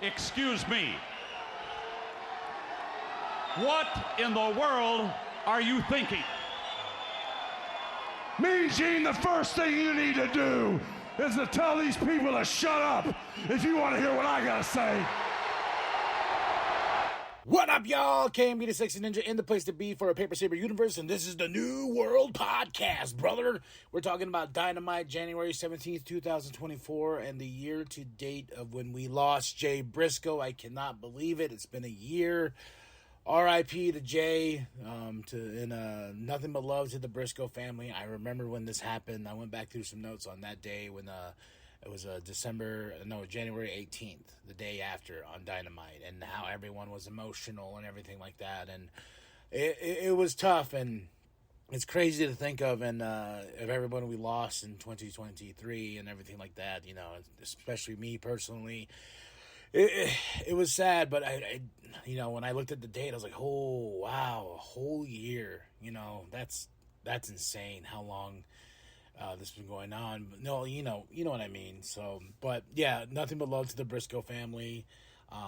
Excuse me. What in the world are you thinking? Mean Gene, the first thing you need to do is to tell these people to shut up if you want to hear what I gotta say. What up, y'all? KMB the Sexy Ninja in the place to be for a Paper Saber universe, and this is the New World Podcast, brother. We're talking about Dynamite, January 17th, 2024, and the year to date of when we lost Jay Briscoe. I cannot believe it. It's been a year. R.I.P. to Jay, nothing but love to the Briscoe family. I remember when this happened. I went back through some notes on that day when it was January 18th, the day after on Dynamite, and how everyone was emotional and everything like that. And it was tough, and it's crazy to think of everyone we lost in 2023 and everything like that, especially me personally. It was sad, but I when I looked at the date, I was like, oh, wow, a whole year. That's insane how long this has been going on. But no, you know what I mean. So, but yeah, nothing but love to the Briscoe family.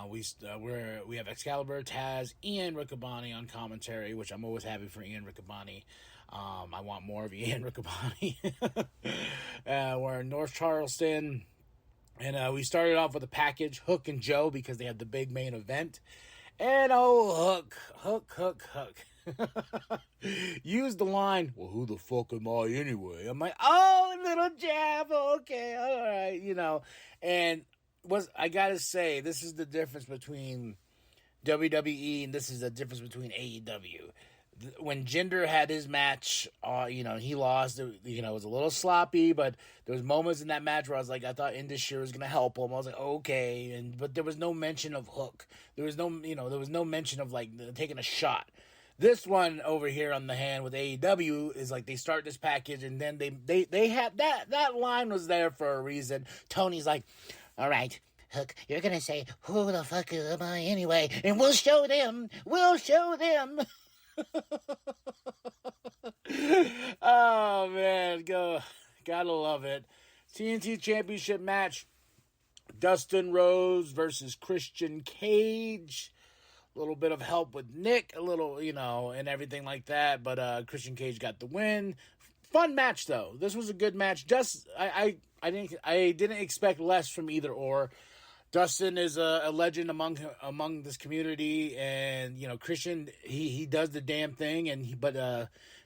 We have Excalibur, Taz, Ian Riccaboni on commentary, which I'm always happy for Ian Riccaboni. I want more of Ian Riccaboni. We're in North Charleston. And we started off with a package, Hook and Joe, because they had the big main event. And Hook. Used the line, well, who the fuck am I anyway? I'm like, oh, little jab, okay, all right, And I gotta say, this is the difference between WWE and this is the difference between AEW. When Jinder had his match, he lost. It was a little sloppy, but there was moments in that match where I was like, I thought Indus was going to help him. I was like, okay, but there was no mention of Hook. There was no mention of like taking a shot. This one over here on the hand with AEW is like they start this package and then they had that line was there for a reason. Tony's like, all right, Hook, you're going to say, who the fuck am I anyway? And we'll show them. Oh man, gotta love it. TNT Championship match, Dustin Rhodes versus Christian Cage. A little bit of help with Nick, a little, and everything like that, but Christian Cage got the win. Fun match though. This was a good match. I didn't expect less from either or. Dustin is a legend among this community, and Christian he does the damn thing, but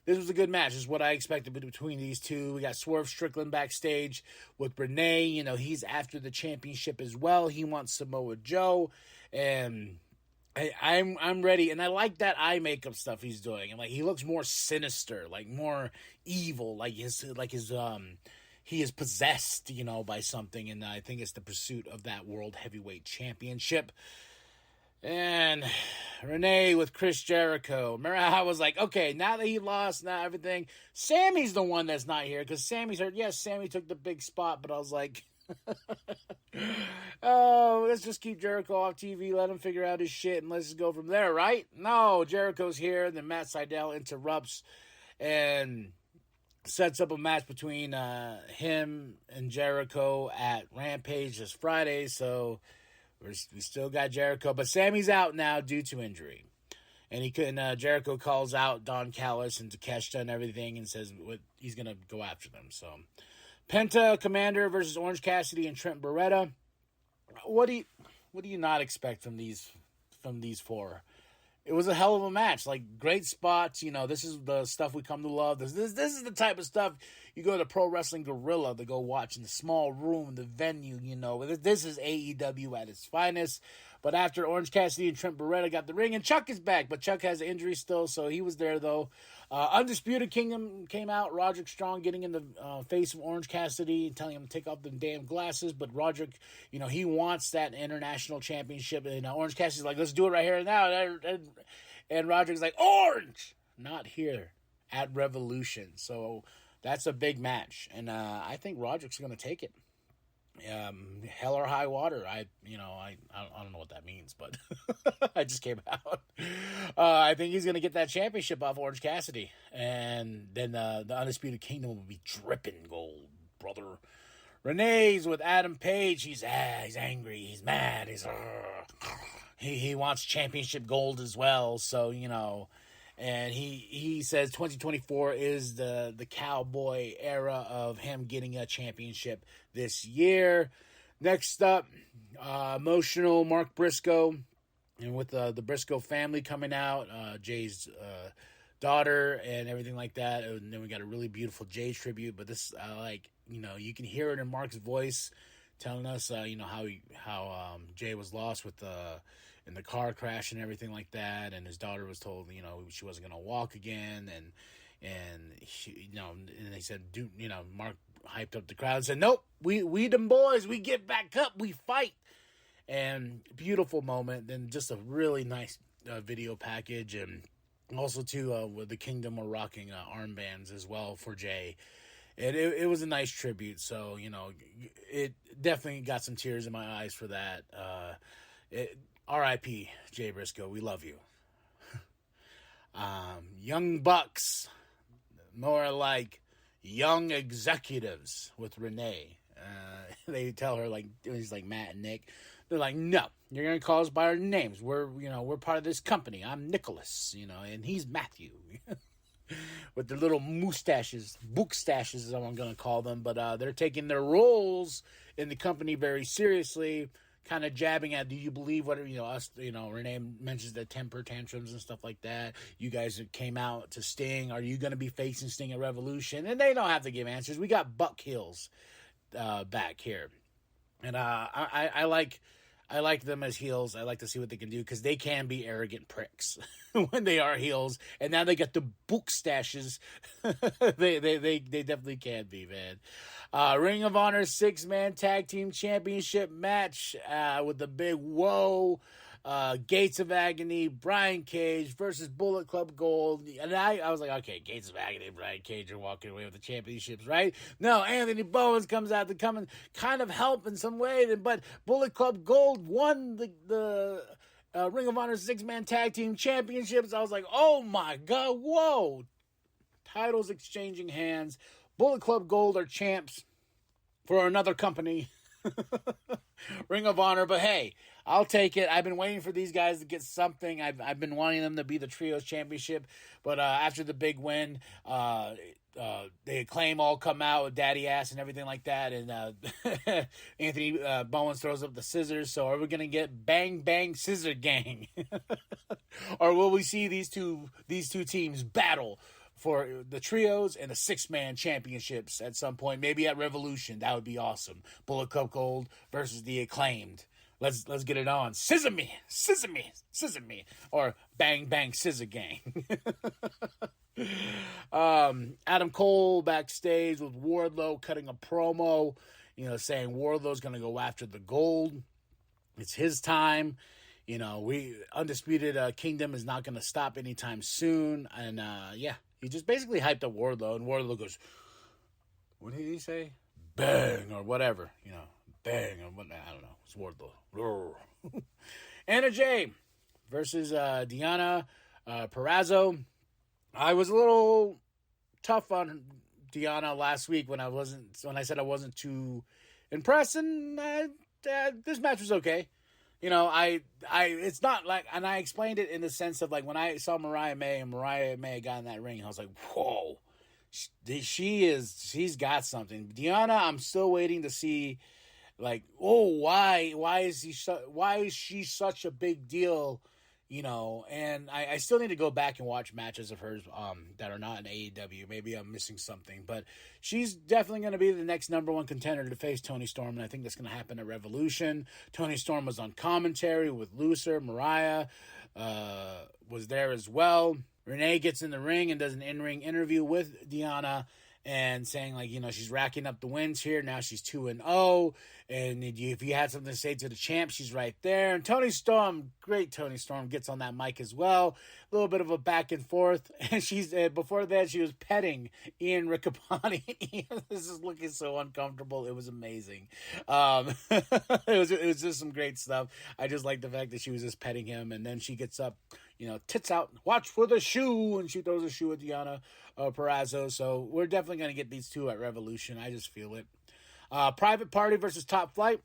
this was a good match. This is what I expected between these two. We got Swerve Strickland backstage with Renee. He's after the championship as well. He wants Samoa Joe, and I'm ready. And I like that eye makeup stuff he's doing, and like he looks more sinister, like more evil, he is possessed, by something, and I think it's the pursuit of that World Heavyweight Championship. And Renee with Chris Jericho. Remember how I was like, okay, now that he lost, now everything. Sammy's the one that's not here, because Sammy's hurt. Yes, Sammy took the big spot, but I was like, oh, let's just keep Jericho off TV, let him figure out his shit, and let's just go from there, right? No, Jericho's here, and then Matt Sydal interrupts, and sets up a match between him and Jericho at Rampage this Friday, so we still got Jericho, but Sammy's out now due to injury. And Jericho calls out Don Callis and Takeshita and everything and says he's going to go after them. So, Penta Commander versus Orange Cassidy and Trent Beretta. What do you not expect from these four? It was a hell of a match. Like, great spots. This is the stuff we come to love. This is the type of stuff you go to Pro Wrestling Guerrilla to go watch in the small room, the venue, This is AEW at its finest. But after Orange Cassidy and Trent Beretta got the ring, and Chuck is back, but Chuck has an injury still, so he was there, though. Undisputed Kingdom came out. Roderick Strong getting in the face of Orange Cassidy, telling him to take off the damn glasses. But Roderick, he wants that international championship. And Orange Cassidy's like, let's do it right here and now. And Roderick's like, Orange! Not here at Revolution. So that's a big match. And I think Roderick's going to take it. Hell or high water. I don't know what that means, but I just came out. I think he's going to get that championship off Orange Cassidy, and then the Undisputed Kingdom will be dripping gold, brother. Renee's with Adam Page. He's angry. He's mad. He wants championship gold as well. So, and he says 2024 is the Cowboy era of him getting a championship this year. Next up, emotional Mark Briscoe, and with the Briscoe family coming out, Jay's daughter and everything like that. And then we got a really beautiful Jay tribute. But this, you can hear it in Mark's voice, telling us, how Jay was lost in the car crash and everything like that, and his daughter was told, she wasn't gonna walk again, and she, and they said, Mark hyped up the crowd and said, nope, we them boys, we get back up, we fight, and beautiful moment. Then just a really nice video package, and also too with the Kingdom are rocking armbands as well for Jay. It was a nice tribute, so it definitely got some tears in my eyes for that. R.I.P. Jay Briscoe, we love you. Young Bucks, more like young executives with Renee. They tell her it's like Matt and Nick. They're like, no, you're gonna call us by our names. We're part of this company. I'm Nicholas, and he's Matthew. With their little mustaches, bookstaches is what I'm gonna call them. But they're taking their roles in the company very seriously. Kind of jabbing at, do you believe what, us, Renee mentions the temper tantrums and stuff like that. You guys came out to Sting. Are you going to be facing Sting at Revolution? And they don't have to give answers. We got Buck Hills back here. And I like them as heels. I like to see what they can do, because they can be arrogant pricks when they are heels. And now they got the book stashes. they definitely can be, man. Ring of Honor 6-man tag team championship match with the big Gates of Agony, Brian Cage versus Bullet Club Gold. And I was like, okay, Gates of Agony and Brian Cage are walking away with the championships, right? No, Anthony Bowens comes out to come and kind of help in some way, but Bullet Club Gold won the Ring of Honor 6-man tag team championships. I was like, oh my God, whoa. Titles exchanging hands. Bullet Club Gold are champs for another company. Ring of Honor, but hey, I'll take it. I've been waiting for these guys to get something. I've been wanting them to be the Trios Championship, but after the big win, the Acclaim all come out with Daddy Ass and everything like that, and Anthony Bowens throws up the scissors. So are we going to get Bang Bang Scissor Gang? Or will we see these two teams battle for the trios and the 6-man championships at some point, maybe at Revolution? That would be awesome. Bullet Club Gold versus the Acclaimed. Let's get it on. Scissor me, or Bang Bang Scissor Gang. Adam Cole backstage with Wardlow cutting a promo, saying Wardlow's going to go after the gold. It's his time. We Undisputed Kingdom is not going to stop anytime soon. And he just basically hyped up Wardlow, and Wardlow goes, what did he say? Bang, or whatever, bang, or what, I don't know. It's Wardlow. Anna Jay versus Deonna Purrazzo. I was a little tough on Deonna last week when I said I wasn't too impressed, and this match was okay. It's not like, and I explained it in the sense of when I saw Mariah May got in that ring, I was like, whoa, she's got something. Deonna, I'm still waiting to see, why is she such a big deal? And I still need to go back and watch matches of hers that are not in AEW. Maybe I'm missing something, but she's definitely going to be the next number one contender to face Toni Storm, and I think that's going to happen at Revolution. Toni Storm was on commentary with Lucer. Mariah was there as well. Renee gets in the ring and does an in-ring interview with Deonna, and saying she's racking up the wins here. Now she's 2-0, and if you had something to say to the champ, she's right there. And Toni Storm, great Toni Storm, gets on that mic as well. A little bit of a back and forth, and she's before that she was petting Ian Riccaboni. This is looking so uncomfortable. It was amazing. It was just some great stuff. I just like the fact that she was just petting him, and then she gets up, tits out, watch for the shoe, and she throws a shoe at Deonna Purrazzo. So we're definitely going to get these two at Revolution. I just feel it. Private Party versus Top Flight.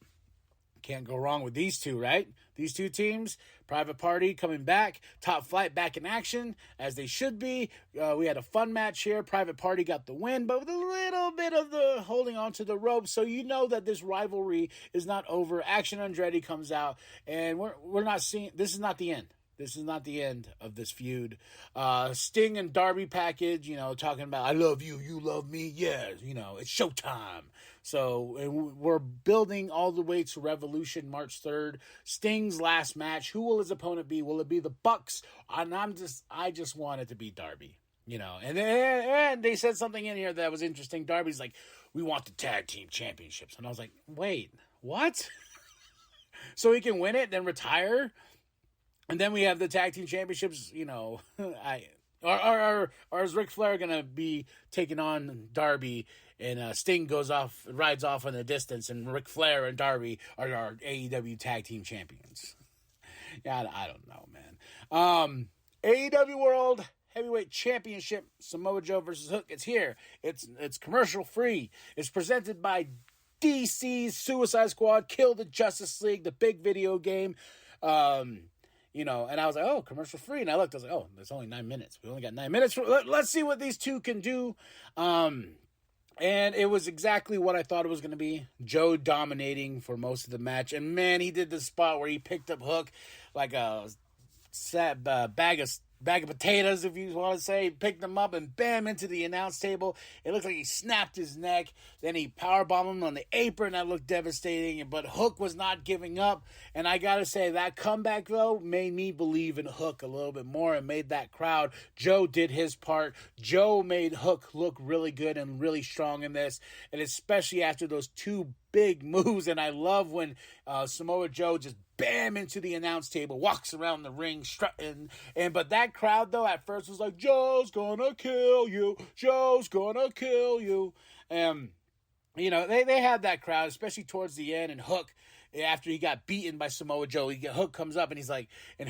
Can't go wrong with these two, right? These two teams, Private Party coming back, Top Flight back in action, as they should be. We had a fun match here. Private Party got the win, but with a little bit of the holding on to the rope, so you know that this rivalry is not over. Action Andretti comes out, and we're not seeing, this is not the end. This is not the end of this feud. Sting and Darby package, talking about, I love you, you love me. Yeah, it's showtime. So and we're building all the way to Revolution March 3rd. Sting's last match. Who will his opponent be? Will it be the Bucks? And I just want it to be Darby. And they said something in here that was interesting. Darby's like, we want the tag team championships. And I was like, wait, what? So he can win it, then retire? And then we have the tag team championships, or is Ric Flair going to be taking on Darby, and Sting rides off in the distance, and Ric Flair and Darby are our AEW tag team champions? Yeah, I don't know, man. AEW World Heavyweight Championship, Samoa Joe versus Hook. It's here. It's commercial free. It's presented by DC's Suicide Squad, Kill the Justice League, the big video game. And I was like, oh, commercial free. And I looked, I was like, oh, there's only 9 minutes. We only got 9 minutes. Let's see what these two can do. And it was exactly what I thought it was going to be. Joe dominating for most of the match. And, man, he did this spot where he picked up Hook like a bag of potatoes, if you want to say. Picked him up and bam, into the announce table. It looked like he snapped his neck. Then he powerbombed him on the apron. That looked devastating. But Hook was not giving up. And I got to say, that comeback, though, made me believe in Hook a little bit more and made that crowd. Joe did his part. Joe made Hook look really good and really strong in this. And especially after those two big moves. And I love when Samoa Joe just bam into the announce table, walks around the ring, strutting. But that crowd, though, at first was like, Joe's gonna kill you. Joe's gonna kill you. They had that crowd, especially towards the end. And Hook, after he got beaten by Samoa Joe, Hook comes up and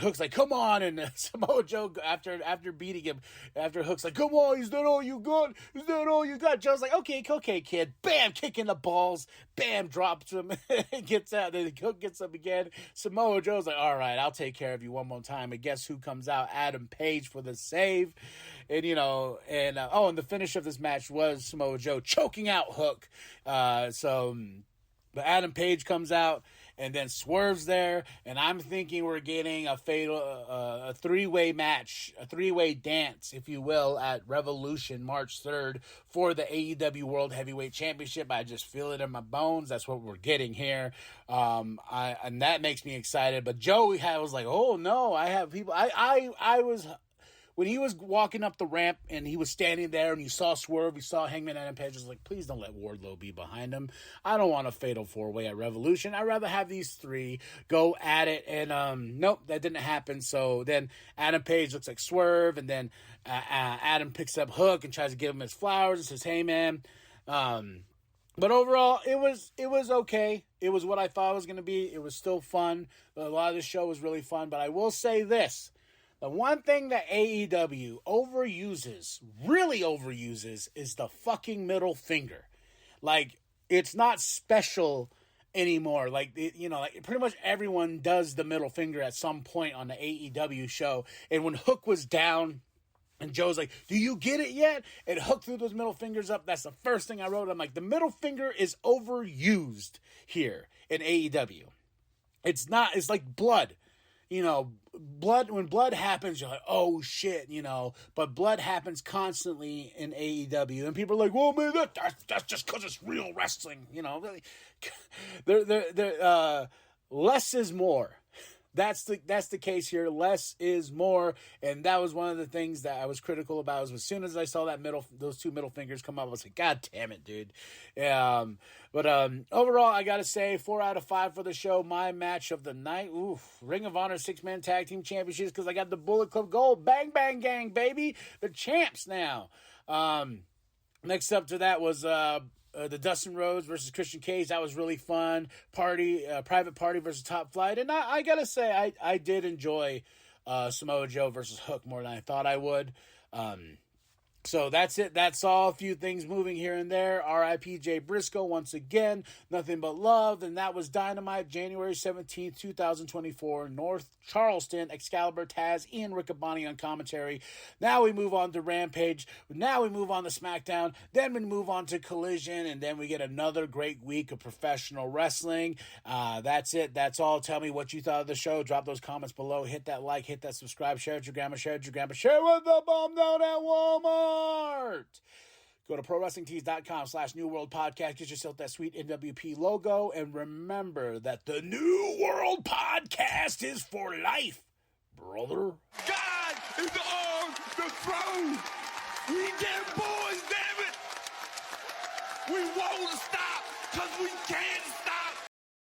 Hook's like, come on. And Samoa Joe, after beating him, after Hook's like, come on, is that all you got? Is that all you got? Joe's like, okay, kid. Bam, kicking the balls. Bam, drops him. Gets out. Then Hook gets up again. Samoa Joe's like, all right, I'll take care of you one more time. And guess who comes out? Adam Page for the save. And, and the finish of this match was Samoa Joe choking out Hook. But Adam Page comes out and then Swerve's there, and I'm thinking we're getting a three-way match, a three-way dance, if you will, at Revolution March 3rd for the AEW World Heavyweight Championship. I just feel it in my bones. That's what we're getting here. And that makes me excited. But Joe was like, oh no, I have people. I was. When he was walking up the ramp and he was standing there and you saw Swerve, you saw Hangman Adam Page, I was like, please don't let Wardlow be behind him. I don't want a fatal four-way at Revolution. I'd rather have these three go at it. And nope, that didn't happen. So then Adam Page looks like Swerve, and then Adam picks up Hook and tries to give him his flowers and says, hey, man. But overall, it was okay. It was what I thought it was going to be. It was still fun. A lot of the show was really fun. But I will say this. The one thing that AEW really overuses, is the fucking middle finger. Like, it's not special anymore. Like, pretty much everyone does the middle finger at some point on the AEW show. And when Hook was down, and Joe's like, do you get it yet? And Hook threw those middle fingers up. That's the first thing I wrote. I'm like, the middle finger is overused here in AEW. It's like blood. When blood happens, you're like, oh shit, but blood happens constantly in AEW, and people are like, well, man, that's just because it's real wrestling, really. Less is more. That's the case here. Less is more, and that was one of the things that I was critical about. Was as soon as I saw those two middle fingers come up, I was like, God damn it, dude. But overall, I gotta say, 4 out of 5 for the show. My match of the night, Ring of Honor 6-man tag team championships, because I got the Bullet Club Gold. Bang bang gang, baby, the champs now. Next up to that was the Dustin Rhodes versus Christian Cage. That was really fun. Private Party versus Top Flight. And I gotta say, I did enjoy Samoa Joe versus Hook more than I thought I would. So that's it. That's all. A few things moving here and there. R.I.P. Jay Briscoe once again. Nothing but love. And that was Dynamite, January 17th, 2024. North Charleston, Excalibur, Taz, Ian Riccaboni on commentary. Now we move on to Rampage. Now we move on to SmackDown. Then we move on to Collision. And then we get another great week of professional wrestling. That's it. That's all. Tell me what you thought of the show. Drop those comments below. Hit that like. Hit that subscribe. Share it with your grandma. Share it with your grandpa. Share it with the bum down at Walmart. Go to ProWrestlingTees.com/New World Podcast. Get yourself that sweet nWp logo. And remember that the New World Podcast is for life, brother. God is on the throne. We get boys, damn it. We won't stop because we can't stop.